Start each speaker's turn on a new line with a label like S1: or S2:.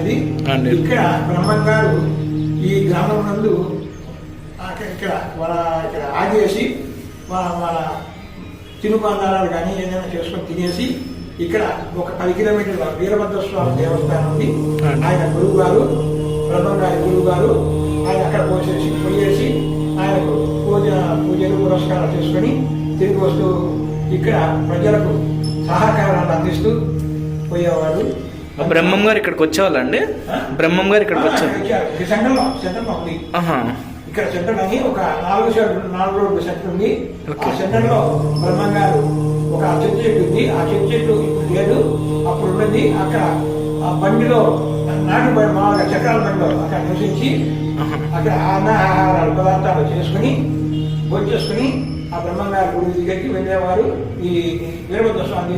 S1: ఉన్నది. ఇక్కడ బ్రహ్మంగారు ఈ గ్రామం నందు ఇక్కడ ఆగేసి వాళ్ళ తినుబండారాలు కానీ ఏదైనా చేసుకొని తినేసి ఇక్కడ ఒక 10 కిలోమీటర్ల వీరభద్ర స్వామి దేవస్థానం ఉంది. ఆయన గురువు గారు, బ్రహ్మంగారి గురువు గారు, ఆయన అక్కడ పోయేసి ఆయనకు పూజలు పురస్కారాలు చేసుకొని తిరిగి వస్తూ ఇక్కడ ప్రజలకు సహకారాలు అందిస్తూ పోయేవాడు.
S2: బ్రహ్మం గారు ఇక్కడికి వచ్చేవాళ్ళండి? బ్రహ్మం గారు ఇక్కడికి వచ్చారు.
S1: సెంటర్లో ఉంది. ఇక్కడ సెంటర్ అని ఒక 4 రోడ్డు సెంటర్ ఉంది. ఆ సెంటర్ లో బ్రహ్మం గారు ఒక చెట్టు చెట్టు ఉంది. ఆ చెట్టు చెట్టు ఇప్పుడు లేదు, అప్పుడు ఉన్నది. అక్కడ ఆ బండిలో నాటు మామూలుగా చక్రాల బండిలో అక్కడ నివసించి అక్కడ ఆహారాలు పదార్థాలు చేసుకుని భోజనం చేసుకుని ఆ బ్రహ్మం గారి గుడి దగ్గరికి వెళ్ళేవారు. ఈ వీరభద్ర స్వామి